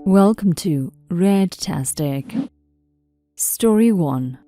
Welcome to Redtastic. Story 1.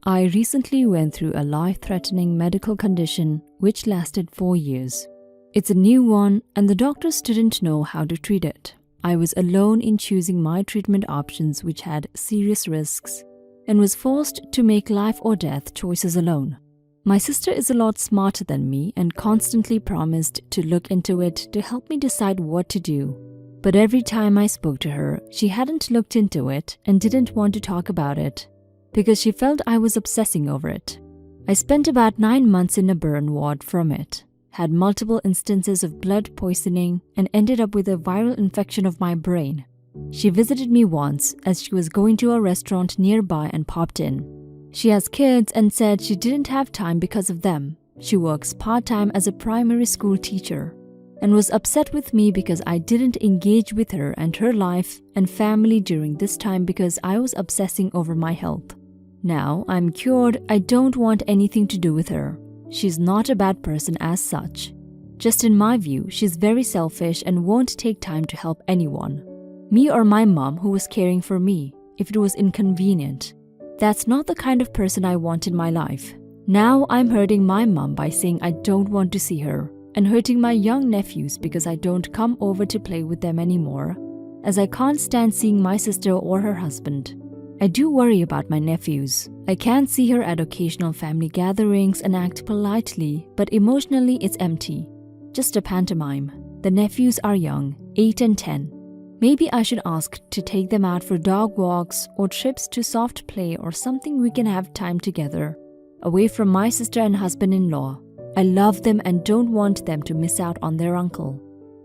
I recently went through a life-threatening medical condition which lasted 4 years. It's a new one and the doctors didn't know how to treat it. I was alone in choosing my treatment options which had serious risks and was forced to make life or death choices alone. My sister is a lot smarter than me and constantly promised to look into it to help me decide what to do. But every time I spoke to her, she hadn't looked into it and didn't want to talk about it because she felt I was obsessing over it. I spent about 9 months in a burn ward from it, had multiple instances of blood poisoning, and ended up with a viral infection of my brain. She visited me once as she was going to a restaurant nearby and popped in. She has kids and said she didn't have time because of them. She works part-time as a primary school teacher and was upset with me because I didn't engage with her and her life and family during this time because I was obsessing over my health. Now I'm cured, I don't want anything to do with her. She's not a bad person as such. Just in my view, she's very selfish and won't take time to help anyone. Me or my mom who was caring for me, if it was inconvenient. That's not the kind of person I want in my life. Now I'm hurting my mom by saying I don't want to see her, and hurting my young nephews because I don't come over to play with them anymore, as I can't stand seeing my sister or her husband. I do worry about my nephews. I can see her at occasional family gatherings and act politely, but emotionally it's empty. Just a pantomime. The nephews are young, 8 and 10. Maybe I should ask to take them out for dog walks or trips to soft play or something we can have time together, away from my sister and husband-in-law. I love them and don't want them to miss out on their uncle.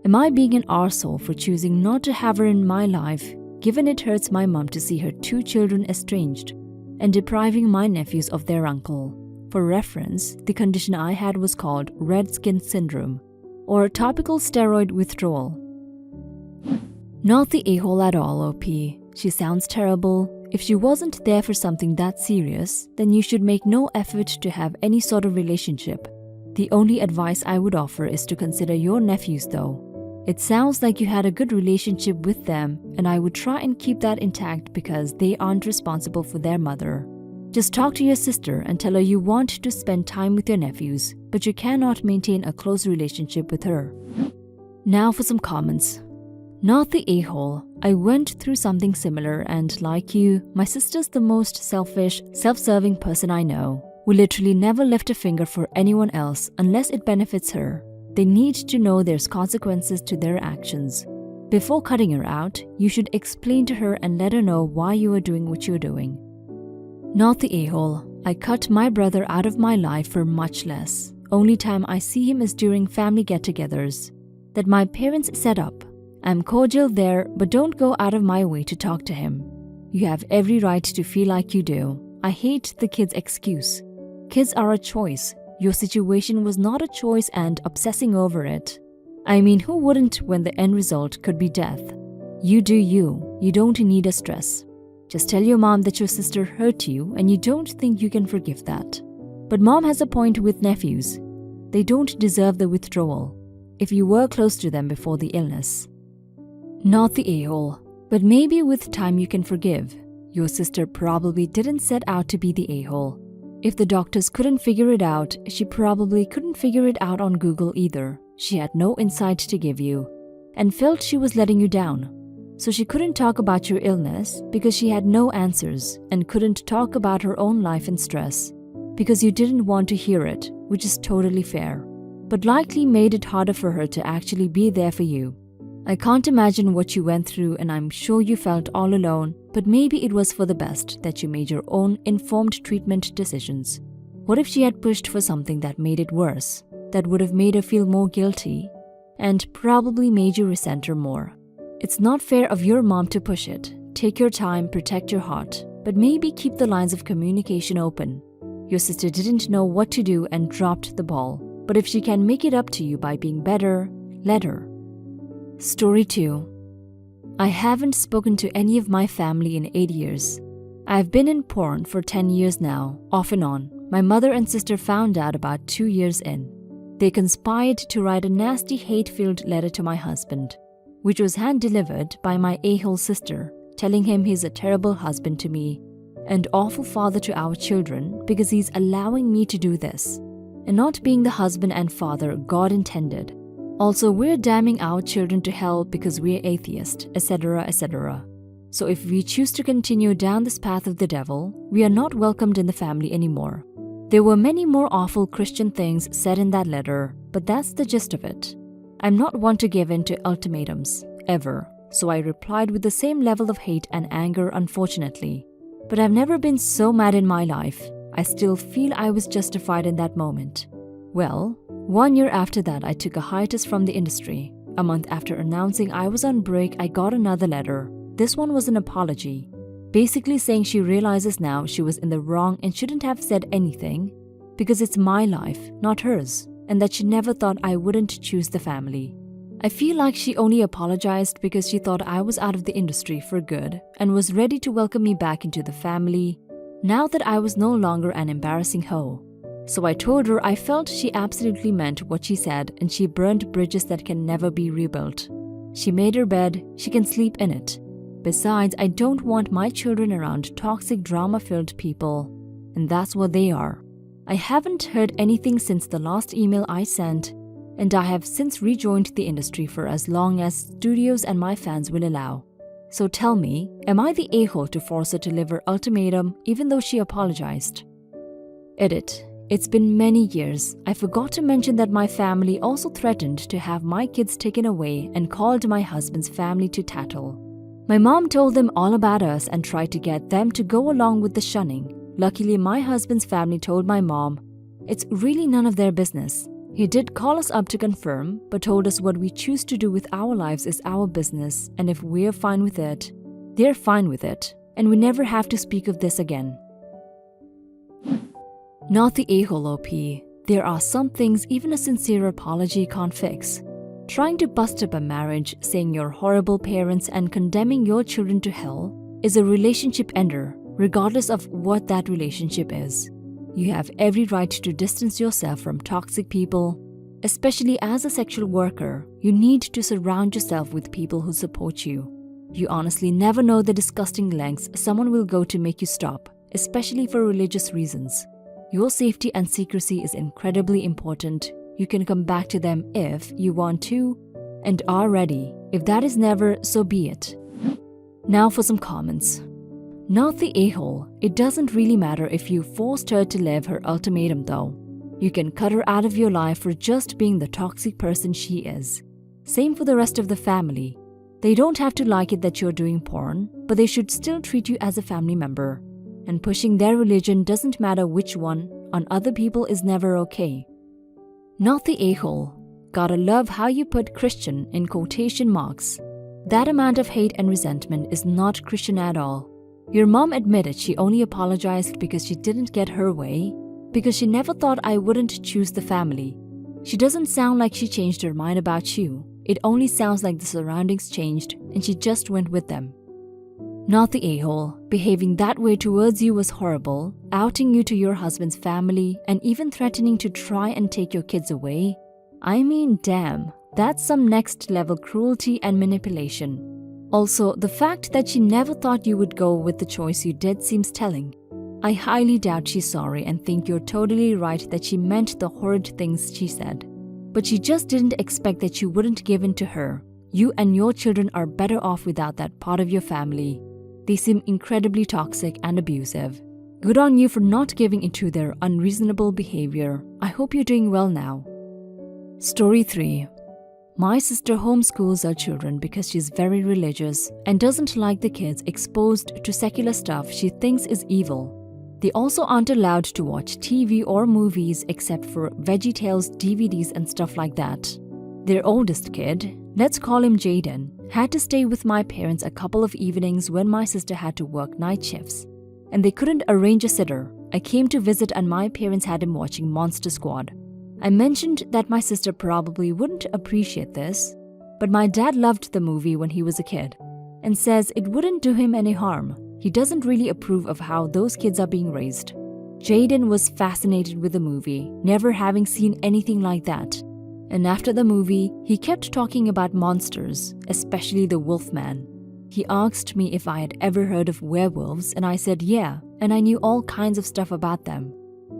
Am I being an arsehole for choosing not to have her in my life, given it hurts my mom to see her 2 children estranged, and depriving my nephews of their uncle? For reference, the condition I had was called red skin syndrome, or topical steroid withdrawal. Not the a-hole at all, OP. She sounds terrible. If she wasn't there for something that serious, then you should make no effort to have any sort of relationship. The only advice I would offer is to consider your nephews though. It sounds like you had a good relationship with them, and I would try and keep that intact because they aren't responsible for their mother. Just talk to your sister and tell her you want to spend time with your nephews, but you cannot maintain a close relationship with her. Now for some comments. Not the a-hole. I went through something similar and like you, my sister's the most selfish, self-serving person I know. We literally never lift a finger for anyone else unless it benefits her. They need to know there's consequences to their actions. Before cutting her out, you should explain to her and let her know why you are doing what you're doing. Not the a-hole. I cut my brother out of my life for much less. Only time I see him is during family get-togethers that my parents set up. I'm cordial there, but don't go out of my way to talk to him. You have every right to feel like you do. I hate the kid's excuse. Kids are a choice. Your situation was not a choice and obsessing over it. I mean, who wouldn't when the end result could be death? You do you. You don't need a stress. Just tell your mom that your sister hurt you and you don't think you can forgive that. But mom has a point with nephews. They don't deserve the withdrawal if you were close to them before the illness. Not the a-hole. But maybe with time you can forgive. Your sister probably didn't set out to be the a-hole. If the doctors couldn't figure it out, she probably couldn't figure it out on Google either. She had no insight to give you and felt she was letting you down. So she couldn't talk about your illness because she had no answers and couldn't talk about her own life and stress because you didn't want to hear it, which is totally fair, but likely made it harder for her to actually be there for you. I can't imagine what you went through and I'm sure you felt all alone, but maybe it was for the best that you made your own informed treatment decisions. What if she had pushed for something that made it worse, that would have made her feel more guilty, and probably made you resent her more? It's not fair of your mom to push it. Take your time, protect your heart, but maybe keep the lines of communication open. Your sister didn't know what to do and dropped the ball, but if she can make it up to you by being better, let her. Story 2. I haven't spoken to any of my family in 8 years. I've been in porn for 10 years now, off and on. My mother and sister found out about 2 years in. They conspired to write a nasty hate-filled letter to my husband. which was hand-delivered by my a-hole sister, telling him he's a terrible husband to me and awful father to our children because he's allowing me to do this and not being the husband and father God intended. Also, we're damning our children to hell because we're atheist, etc., etc. So if we choose to continue down this path of the devil, we are not welcomed in the family anymore. There were many more awful Christian things said in that letter, but that's the gist of it. I'm not one to give in to ultimatums, ever, so I replied with the same level of hate and anger, unfortunately. But I've never been so mad in my life. I still feel I was justified in that moment. Well, 1 year after that, I took a hiatus from the industry. A month after announcing I was on break, I got another letter. This one was an apology, basically saying she realizes now she was in the wrong and shouldn't have said anything because it's my life, not hers, and that she never thought I wouldn't choose the family. I feel like she only apologized because she thought I was out of the industry for good and was ready to welcome me back into the family now that I was no longer an embarrassing hoe. So I told her I felt she absolutely meant what she said and she burned bridges that can never be rebuilt. She made her bed, she can sleep in it. Besides, I don't want my children around toxic, drama-filled people, and that's what they are. I haven't heard anything since the last email I sent, and I have since rejoined the industry for as long as studios and my fans will allow. So tell me, am I the a-hole to force her to live her ultimatum even though she apologized? Edit. It's been many years. I forgot to mention that my family also threatened to have my kids taken away and called my husband's family to tattle. My mom told them all about us and tried to get them to go along with the shunning. Luckily, my husband's family told my mom it's really none of their business. He did call us up to confirm, but told us what we choose to do with our lives is our business, and if we're fine with it, they're fine with it, and we never have to speak of this again. Not the a-hole OP. There are some things even a sincere apology can't fix. Trying to bust up a marriage, saying you're horrible parents and condemning your children to hell is a relationship ender, regardless of what that relationship is. You have every right to distance yourself from toxic people. Especially as a sexual worker, you need to surround yourself with people who support you. You honestly never know the disgusting lengths someone will go to make you stop, especially for religious reasons. Your safety and secrecy is incredibly important. You can come back to them if you want to and are ready. If that is never, so be it. Now for some comments. Not the a-hole. It doesn't really matter if you forced her to live her ultimatum though. You can cut her out of your life for just being the toxic person she is. Same for the rest of the family. They don't have to like it that you're doing porn, but they should still treat you as a family member. And pushing their religion, doesn't matter which one, on other people is never okay. Not the a-hole. Gotta love how you put Christian in quotation marks. That amount of hate and resentment is not Christian at all. Your mom admitted she only apologized because she didn't get her way, because she never thought I wouldn't choose the family. She doesn't sound like she changed her mind about you. It only sounds like the surroundings changed and she just went with them. Not the a-hole. Behaving that way towards you was horrible, outing you to your husband's family and even threatening to try and take your kids away. I mean, damn, that's some next level cruelty and manipulation. Also, the fact that she never thought you would go with the choice you did seems telling. I highly doubt she's sorry and think you're totally right that she meant the horrid things she said. But she just didn't expect that you wouldn't give in to her. You and your children are better off without that part of your family. They seem incredibly toxic and abusive. Good on you for not giving into their unreasonable behavior. I hope you're doing well now. Story 3. My sister homeschools her children because she's very religious and doesn't like the kids exposed to secular stuff she thinks is evil. They also aren't allowed to watch TV or movies except for VeggieTales DVDs and stuff like that. Their oldest kid, let's call him Jaden, had to stay with my parents a couple of evenings when my sister had to work night shifts. And they couldn't arrange a sitter. I came to visit and my parents had him watching Monster Squad. I mentioned that my sister probably wouldn't appreciate this, but my dad loved the movie when he was a kid and says it wouldn't do him any harm. He doesn't really approve of how those kids are being raised. Jaden was fascinated with the movie, never having seen anything like that. And after the movie, he kept talking about monsters, especially the Wolfman. He asked me if I had ever heard of werewolves, and I said yeah, and I knew all kinds of stuff about them.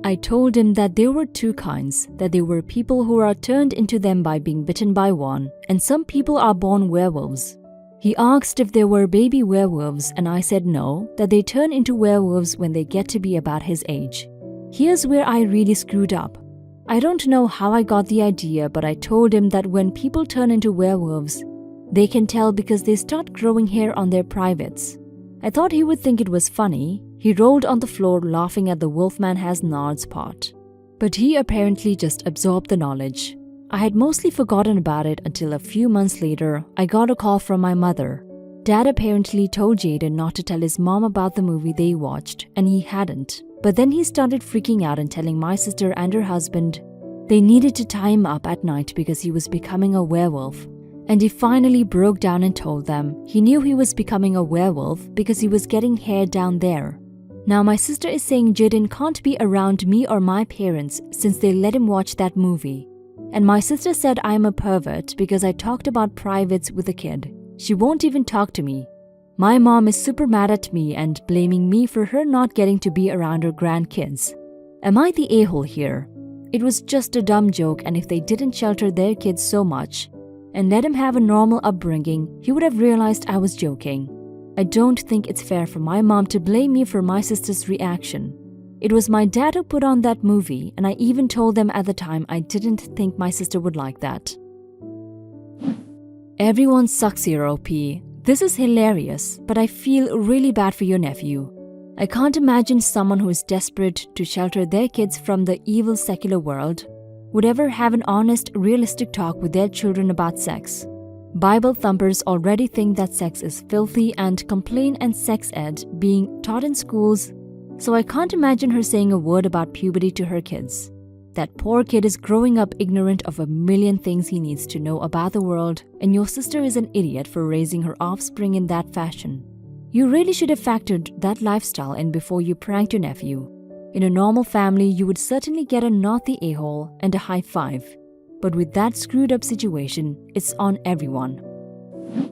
I told him that there were two kinds, that there were people who are turned into them by being bitten by one, and some people are born werewolves. He asked if there were baby werewolves, and I said no, that they turn into werewolves when they get to be about his age. Here's where I really screwed up. I don't know how I got the idea, but I told him that when people turn into werewolves, they can tell because they start growing hair on their privates. I thought he would think it was funny. He rolled on the floor laughing at the Wolfman has nards part. But he apparently just absorbed the knowledge. I had mostly forgotten about it until a few months later, I got a call from my mother. Dad apparently told Jaden not to tell his mom about the movie they watched, and he hadn't. But then he started freaking out and telling my sister and her husband they needed to tie him up at night because he was becoming a werewolf. And he finally broke down and told them he knew he was becoming a werewolf because he was getting hair down there. Now my sister is saying Jaden can't be around me or my parents since they let him watch that movie. And my sister said I am a pervert because I talked about privates with a kid. She won't even talk to me. My mom is super mad at me and blaming me for her not getting to be around her grandkids. Am I the a-hole here? It was just a dumb joke, and if they didn't shelter their kids so much and let him have a normal upbringing, he would have realized I was joking. I don't think it's fair for my mom to blame me for my sister's reaction. It was my dad who put on that movie, and I even told them at the time I didn't think my sister would like that. Everyone sucks here, OP. This is hilarious, but I feel really bad for your nephew. I can't imagine someone who is desperate to shelter their kids from the evil secular world would ever have an honest, realistic talk with their children about sex. Bible thumpers already think that sex is filthy and complain and sex ed being taught in schools, so I can't imagine her saying a word about puberty to her kids. That poor kid is growing up ignorant of a million things he needs to know about the world, and your sister is an idiot for raising her offspring in that fashion. You really should have factored that lifestyle in before you pranked your nephew. In a normal family, you would certainly get a not the a-hole and a high five. But with that screwed up situation, it's on everyone.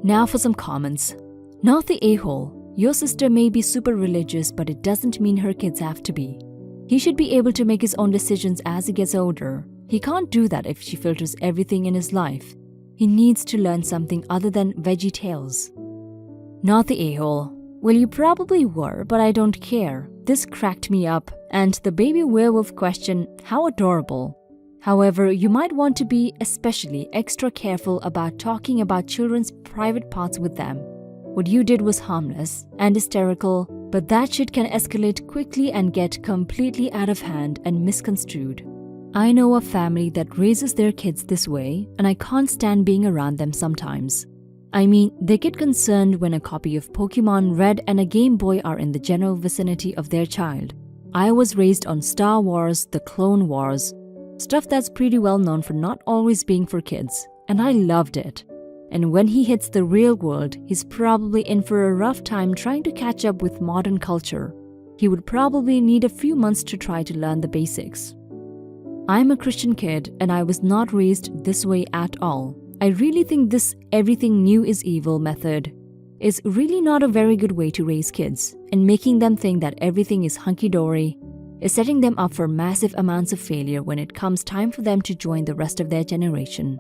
Now for some comments. Not the a-hole. Your sister may be super religious, but it doesn't mean her kids have to be. He should be able to make his own decisions as he gets older. He can't do that if she filters everything in his life. He needs to learn something other than veggie tales. Not the a-hole. Well, you probably were, but I don't care. This cracked me up. And the baby werewolf question, how adorable. However, you might want to be especially extra careful about talking about children's private parts with them. What you did was harmless and hysterical, but that shit can escalate quickly and get completely out of hand and misconstrued. I know a family that raises their kids this way, and I can't stand being around them sometimes. I mean, they get concerned when a copy of Pokemon Red and a Game Boy are in the general vicinity of their child. I was raised on Star Wars, the Clone Wars, stuff that's pretty well known for not always being for kids, and I loved it. And when he hits the real world, he's probably in for a rough time trying to catch up with modern culture. He would probably need a few months to try to learn the basics. I'm a Christian kid, and I was not raised this way at all. I really think this everything new is evil method is really not a very good way to raise kids, and making them think that everything is hunky-dory is setting them up for massive amounts of failure when it comes time for them to join the rest of their generation.